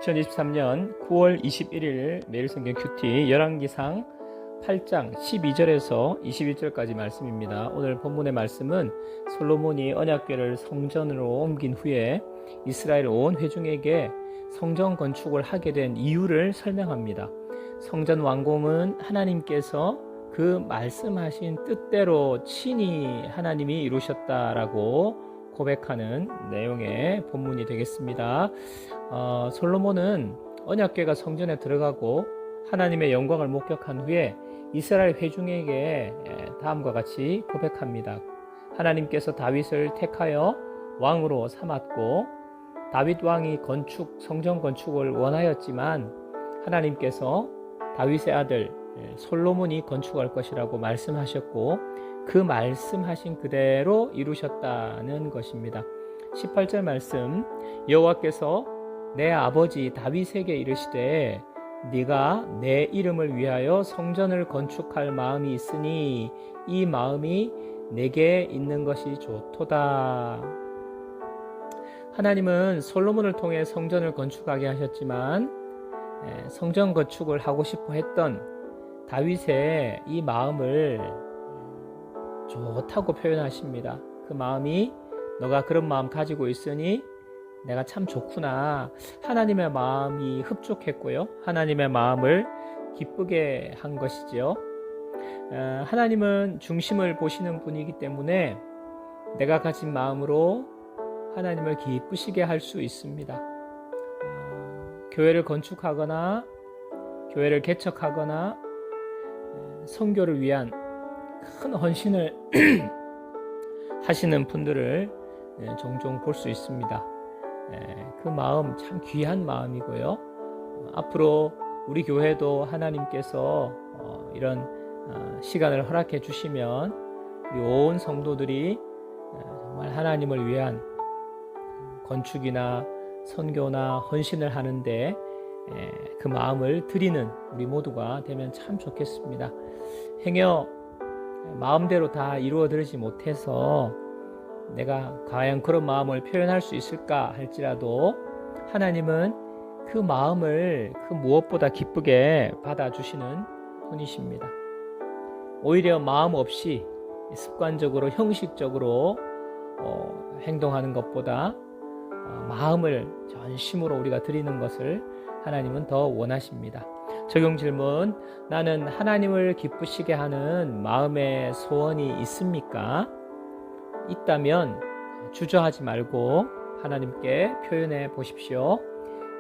2023년 9월 21일 매일성경 큐티 열왕기상 8장 12절에서 21절까지 말씀입니다. 오늘 본문의 말씀은 솔로몬이 언약궤를 성전으로 옮긴 후에 이스라엘 온 회중에게 성전 건축을 하게 된 이유를 설명합니다. 성전 완공은 하나님께서 그 말씀하신 뜻대로 친히 하나님이 이루셨다라고 고백하는 내용의 본문이 되겠습니다. 솔로몬은 언약궤가 성전에 들어가고 하나님의 영광을 목격한 후에 이스라엘 회중에게 다음과 같이 고백합니다. 하나님께서 다윗을 택하여 왕으로 삼았고 다윗 왕이 성전 건축을 원하였지만 하나님께서 다윗의 아들 솔로몬이 건축할 것이라고 말씀하셨고 그 말씀하신 그대로 이루셨다는 것입니다. 18절 말씀, 여호와께서 내 아버지 다윗에게 이르시되 네가 내 이름을 위하여 성전을 건축할 마음이 있으니 이 마음이 내게 있는 것이 좋도다. 하나님은 솔로몬을 통해 성전을 건축하게 하셨지만 성전 건축을 하고 싶어 했던 다윗의 이 마음을 좋다고 표현하십니다. 그 마음이 너가 그런 마음 가지고 있으니 내가 참 좋구나. 하나님의 마음이 흡족했고요. 하나님의 마음을 기쁘게 한 것이죠. 하나님은 중심을 보시는 분이기 때문에 내가 가진 마음으로 하나님을 기쁘시게 할 수 있습니다. 교회를 건축하거나 교회를 개척하거나 선교를 위한 큰 헌신을 하시는 분들을 종종 볼 수 있습니다. 그 마음 참 귀한 마음이고요. 앞으로 우리 교회도 하나님께서 이런 시간을 허락해 주시면 우리 온 성도들이 정말 하나님을 위한 건축이나 선교나 헌신을 하는데 그 마음을 드리는 우리 모두가 되면 참 좋겠습니다. 행여 마음대로 다 이루어드리지 못해서 내가 과연 그런 마음을 표현할 수 있을까 할지라도 하나님은 그 마음을 그 무엇보다 기쁘게 받아주시는 분이십니다. 오히려 마음 없이 습관적으로 형식적으로 행동하는 것보다 마음을 전심으로 우리가 드리는 것을 하나님은 더 원하십니다. 적용 질문, 나는 하나님을 기쁘시게 하는 마음의 소원이 있습니까? 있다면 주저하지 말고 하나님께 표현해 보십시오.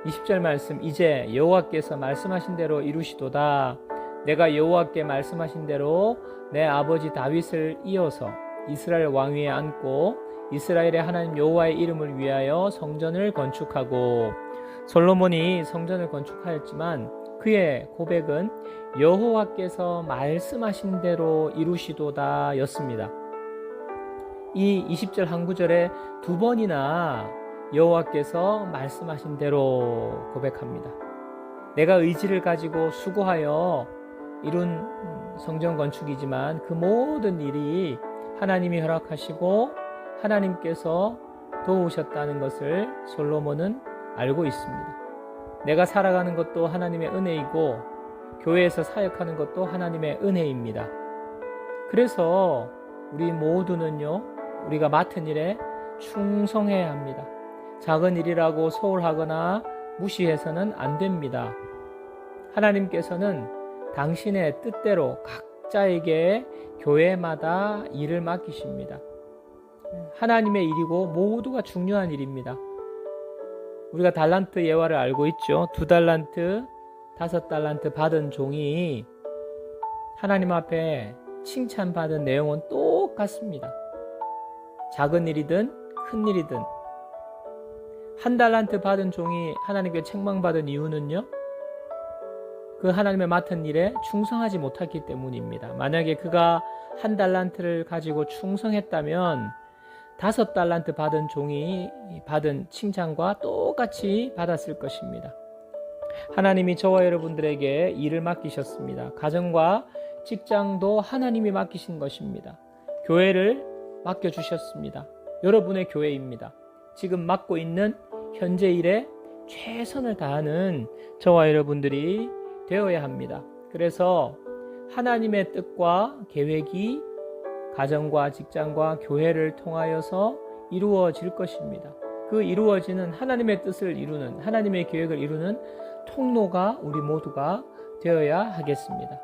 20절 말씀, 이제 여호와께서 말씀하신 대로 이루시도다. 내가 여호와께 말씀하신 대로 내 아버지 다윗을 이어서 이스라엘 왕위에 앉고 이스라엘의 하나님 여호와의 이름을 위하여 성전을 건축하고. 솔로몬이 성전을 건축하였지만 그의 고백은 여호와께서 말씀하신 대로 이루시도다 였습니다. 이 20절 한 구절에 두 번이나 여호와께서 말씀하신 대로 고백합니다. 내가 의지를 가지고 수고하여 이룬 성전 건축이지만 그 모든 일이 하나님이 허락하시고 하나님께서 도우셨다는 것을 솔로몬은 알고 있습니다. 내가 살아가는 것도 하나님의 은혜이고 교회에서 사역하는 것도 하나님의 은혜입니다. 그래서 우리 모두는요, 우리가 맡은 일에 충성해야 합니다. 작은 일이라고 소홀하거나 무시해서는 안 됩니다. 하나님께서는 당신의 뜻대로 각자에게 교회마다 일을 맡기십니다. 하나님의 일이고 모두가 중요한 일입니다. 우리가 달란트 예화를 알고 있죠. 2달란트, 5달란트 받은 종이 하나님 앞에 칭찬받은 내용은 똑같습니다. 작은 일이든 큰 일이든. 1달란트 받은 종이 하나님께 책망받은 이유는요, 그 하나님의 맡은 일에 충성하지 못했기 때문입니다. 만약에 그가 1달란트를 가지고 충성했다면 5달란트 받은 종이 받은 칭찬과 똑같이 받았을 것입니다. 하나님이 저와 여러분들에게 일을 맡기셨습니다. 가정과 직장도 하나님이 맡기신 것입니다. 교회를 맡겨주셨습니다. 여러분의 교회입니다. 지금 맡고 있는 현재 일에 최선을 다하는 저와 여러분들이 되어야 합니다. 그래서 하나님의 뜻과 계획이 가정과 직장과 교회를 통하여서 이루어질 것입니다. 그 이루어지는 하나님의 뜻을 이루는, 하나님의 계획을 이루는 통로가 우리 모두가 되어야 하겠습니다.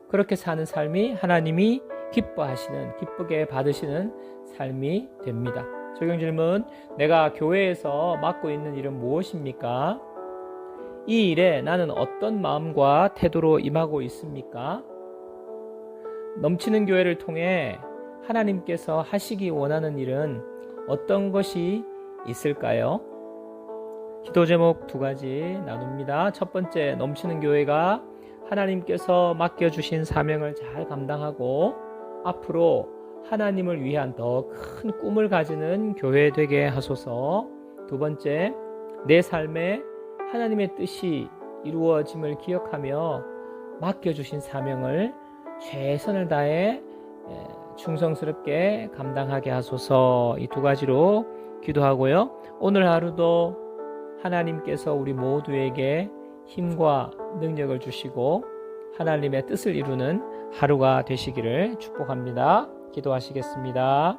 그렇게 사는 삶이 하나님이 기뻐하시는, 기쁘게 받으시는 삶이 됩니다. 적용 질문: 내가 교회에서 맡고 있는 일은 무엇입니까? 이 일에 나는 어떤 마음과 태도로 임하고 있습니까? 넘치는 교회를 통해 하나님께서 하시기 원하는 일은 어떤 것이 있을까요? 기도 제목 2가지 나눕니다. 첫 번째, 넘치는 교회가 하나님께서 맡겨주신 사명을 잘 감당하고 앞으로 하나님을 위한 더 큰 꿈을 가지는 교회 되게 하소서. 두 번째, 내 삶에 하나님의 뜻이 이루어짐을 기억하며 맡겨주신 사명을 최선을 다해 충성스럽게 감당하게 하소서. 이 2가지로 기도하고요. 오늘 하루도 하나님께서 우리 모두에게 힘과 능력을 주시고 하나님의 뜻을 이루는 하루가 되시기를 축복합니다. 기도하시겠습니다.